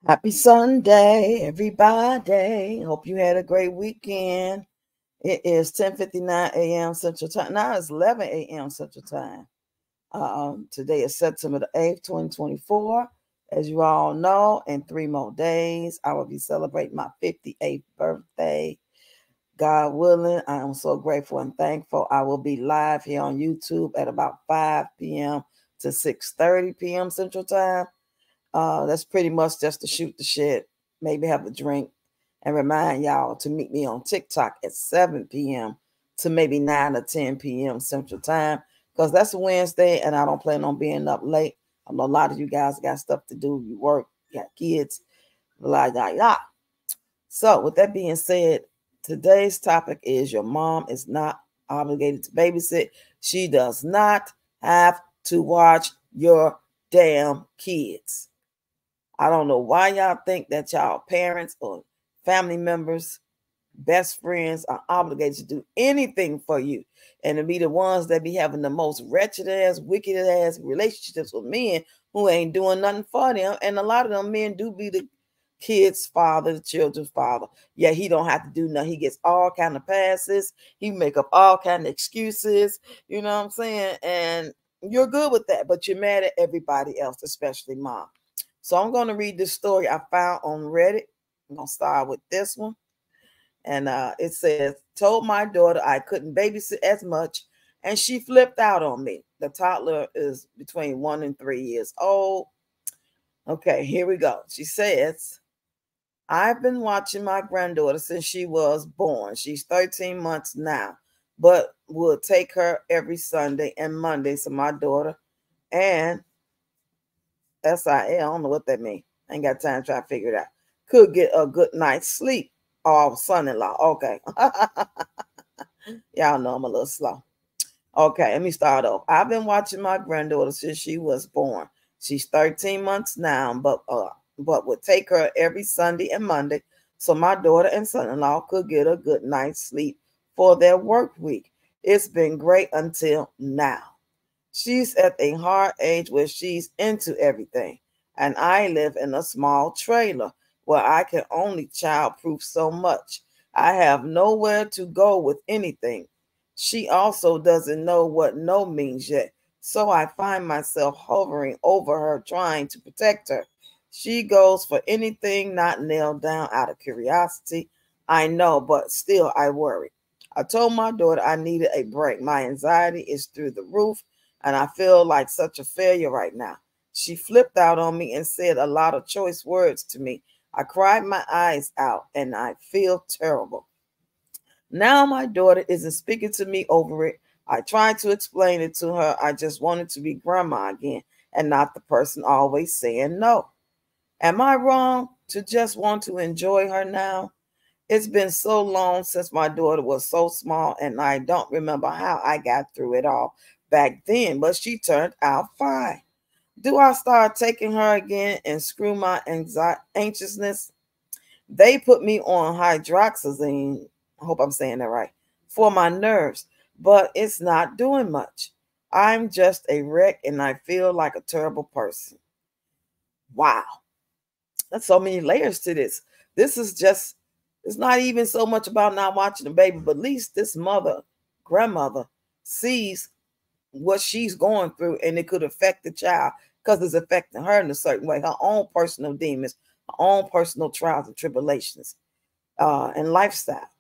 Happy Sunday, everybody. Hope you had a great weekend. It is 10:59 a.m. Central Time. Now it's 11 a.m. Central Time. Today is September the 8th, 2024. As you all know, in 3 more days, I will be celebrating my 58th birthday. God willing, I am so grateful and thankful. I will be live here on YouTube at about 5 p.m. to 6:30 p.m. Central Time. That's pretty much just to shoot the shit, maybe have a drink, and remind y'all to meet me on TikTok at 7 p.m. to maybe 9 or 10 p.m. Central Time, because that's a Wednesday and I don't plan on being up late. I know a lot of you guys got stuff to do. You work, you got kids, blah, blah, blah. So, with that being said, today's topic is your mom is not obligated to babysit. She does not have to watch your damn kids. I don't know why y'all think that y'all parents or family members, best friends are obligated to do anything for you and to be the ones that be having the most wretched ass, wicked ass relationships with men who ain't doing nothing for them. And a lot of them men do be the kids' father, the children's father. Yeah, he don't have to do nothing. He gets all kind of passes. He make up all kind of excuses. You know what I'm saying? And you're good with that, but you're mad at everybody else, especially mom. So I'm going to read this story I found on Reddit. I'm going to start with this one. And it says, told my daughter I couldn't babysit as much, and she flipped out on me. The toddler is between 1 and 3 years old. Okay, here we go. She says, I've been watching my granddaughter since she was born. She's 13 months now, but will take her every Sunday and Monday. So my daughter and SIL, I don't know what that means. I ain't got time to try to figure it out. Could get a good night's sleep. Oh, son-in-law. Okay. Y'all know I'm a little slow. Okay, let me start off. I've been watching my granddaughter since she was born. She's 13 months now, but would take her every Sunday and Monday so my daughter and son-in-law could get a good night's sleep for their work week. It's been great until now. She's at a hard age where she's into everything, and I live in a small trailer where I can only childproof so much. I have nowhere to go with anything. She also doesn't know what no means yet, so I find myself hovering over her, trying to protect her. She goes for anything not nailed down out of curiosity. I know, but still I worry. I told my daughter I needed a break. My anxiety is through the roof and I feel like such a failure right now. She flipped out on me and said a lot of choice words to me. I cried my eyes out and I feel terrible. Now my daughter isn't speaking to me over it. I tried to explain it to her. I just wanted to be grandma again and not the person always saying no. Am I wrong to just want to enjoy her now? It's been so long since my daughter was so small, and I don't remember how I got through it all back then, but she turned out fine. Do I start taking her again and screw my anxiousness? They put me on hydroxyzine, I hope I'm saying that right, for my nerves, but it's not doing much. I'm just a wreck and I feel like a terrible person. Wow. That's so many layers to this. This is just, it's not even so much about not watching the baby, but at least this mother, grandmother, sees what she's going through and it could affect the child because it's affecting her in a certain way, her own personal demons, her own personal trials and tribulations, and lifestyle.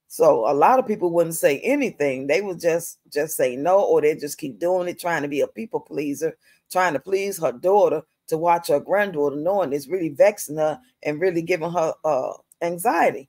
So a lot of people wouldn't say anything. They would just say no, or they just keep doing it, trying to be a people pleaser, trying to please her daughter to watch her granddaughter, knowing it's really vexing her and really giving her anxiety.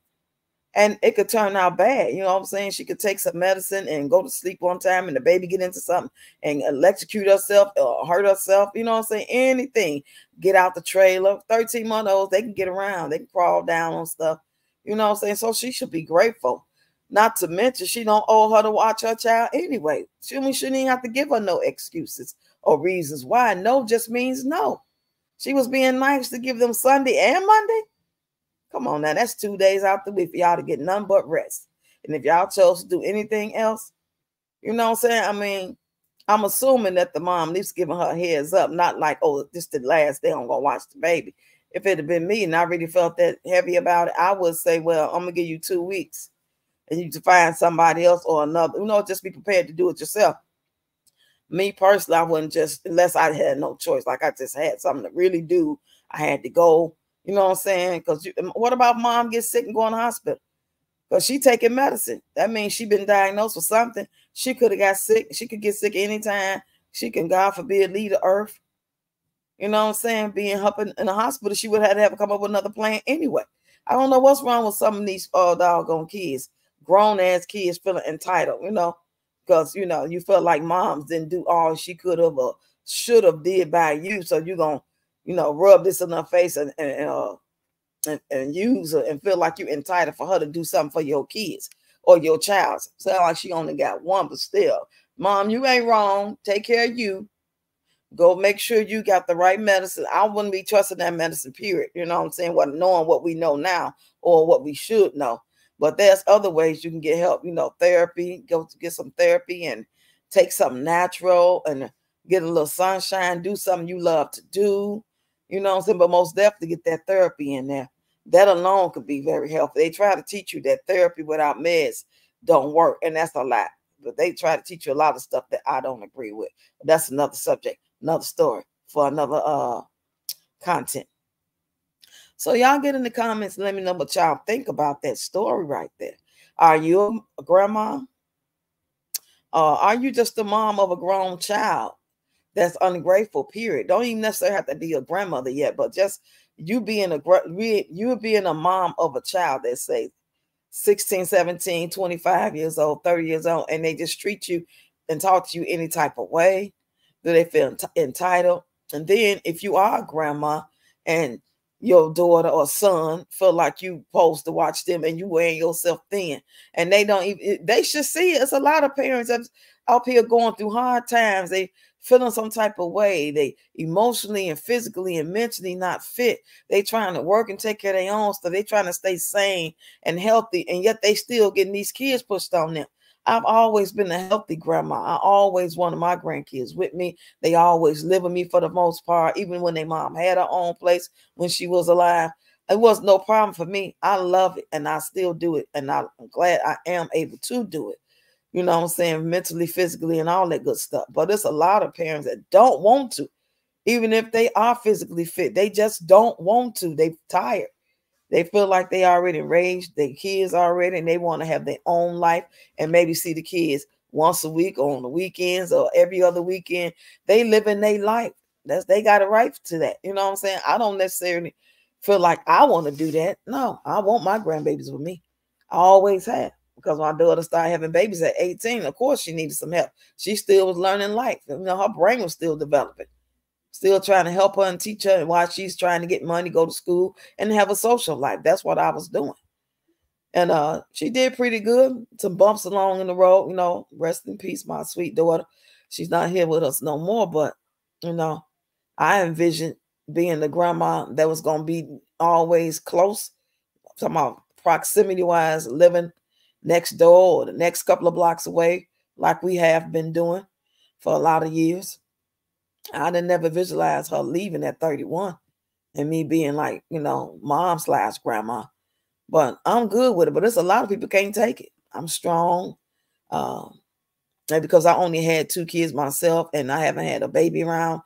And it could turn out bad. You know what I'm saying? She could take some medicine and go to sleep one time and the baby get into something and electrocute herself or hurt herself. You know what I'm saying? Anything. Get out the trailer. 13-month-olds, they can get around. They can crawl down on stuff. You know what I'm saying? So she should be grateful. Not to mention, she don't owe her to watch her child anyway. She shouldn't even have to give her no excuses or reasons why. No just means no. She was being nice to give them Sunday and Monday. Come on now, that's 2 days out the week for y'all to get none but rest. And if y'all chose to do anything else, you know what I'm saying? I mean, I'm assuming that the mom at least giving her a heads up, not like, oh, this is the last day I'm going to watch the baby. if it had been me and I really felt that heavy about it, I would say, well, I'm gonna give you 2 weeks and you to find somebody else or another. Just be prepared to do it yourself. Me personally, I wouldn't just, unless I had no choice, like I just had something to really do. I had to go, you know what I'm saying? Because what about mom gets sick and go in the hospital? Because she taking medicine. That means she been diagnosed with something. She could have got sick. She could get sick anytime. She can, God forbid, leave the earth. You know what I'm saying? Being up in the hospital, she would have to come up with another plan anyway. I don't know what's wrong with some of these doggone kids, grown-ass kids feeling entitled, because, you felt like moms didn't do all she could have or should have did by you. So you're going to, rub this in her face and use her and feel like you're entitled for her to do something for your kids or your child. Sound like she only got one, but still, mom, you ain't wrong. Take care of you. Go make sure you got the right medicine. I wouldn't be trusting that medicine, period. You know what I'm saying? Knowing what we know now or what we should know. But there's other ways you can get help, therapy, go to get some therapy and take something natural and get a little sunshine, do something you love to do. You know what I'm saying? But most definitely get that therapy in there. That alone could be very helpful. They try to teach you that therapy without meds don't work. And that's a lot. But they try to teach you a lot of stuff that I don't agree with. But that's another subject. Another story for another content. So y'all get in the comments and let me know what y'all think about that story right there. Are you a grandma? Are you just the mom of a grown child that's ungrateful, period? Don't even necessarily have to be a grandmother yet, but just you being a mom of a child that say 16, 17, 25 years old, 30 years old, and they just treat you and talk to you any type of way. Do they feel entitled? And then if you are a grandma and your daughter or son feel like you supposed to watch them and you wearing yourself thin and they don't even, they should see it. It's a lot of parents that's out here going through hard times. They feeling some type of way. They emotionally and physically and mentally not fit. They trying to work and take care of their own stuff. They trying to stay sane and healthy, and yet they still getting these kids pushed on them. I've always been a healthy grandma. I always wanted my grandkids with me. They always live with me for the most part, even when their mom had her own place when she was alive. It was no problem for me. I love it, and I still do it, and I'm glad I am able to do it. You know what I'm saying? Mentally, physically, and all that good stuff. But there's a lot of parents that don't want to, even if they are physically fit. They just don't want to. They're tired. They feel like they already raised their kids already, and they want to have their own life and maybe see the kids once a week or on the weekends or every other weekend. They live in their life. They got a right to that. You know what I'm saying? I don't necessarily feel like I want to do that. No, I want my grandbabies with me. I always have, because my daughter started having babies at 18. Of course, she needed some help. She still was learning life. Her brain was still developing. Still trying to help her and teach her while she's trying to get money, go to school, and have a social life. That's what I was doing. And she did pretty good. Some bumps along in the road, rest in peace, my sweet daughter. She's not here with us no more, but, I envisioned being the grandma that was going to be always close. I'm talking about proximity-wise, living next door or the next couple of blocks away, like we have been doing for a lot of years. I didn't never visualize her leaving at 31 and me being like, mom/grandma. But I'm good with it. But there's a lot of people can't take it. I'm strong. And because I only had 2 kids myself and I haven't had a baby around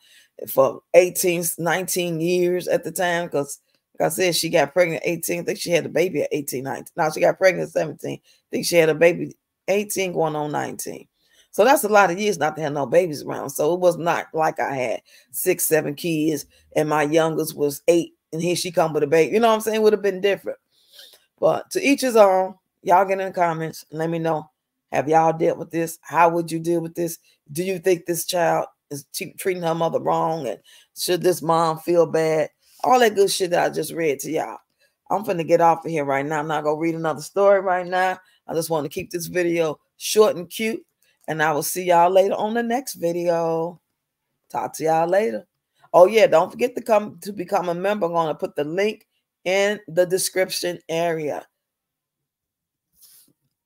for 18, 19 years at the time. Because like I said, she got pregnant at 18. I think she had a baby at 18, 19. Now she got pregnant at 17. I think she had a baby 18 going on 19. So that's a lot of years not to have no babies around. So it was not like I had 6, 7 kids and my youngest was 8 and here she come with a baby. You know what I'm saying? It would have been different. But to each his own. Y'all get in the comments and let me know. Have y'all dealt with this? How would you deal with this? Do you think this child is treating her mother wrong? And should this mom feel bad? All that good shit that I just read to y'all. I'm finna get off of here right now. I'm not going to read another story right now. I just want to keep this video short and cute. And I will see y'all later on the next video. Talk to y'all later. Oh, yeah. Don't forget to become a member. I'm going to put the link in the description area.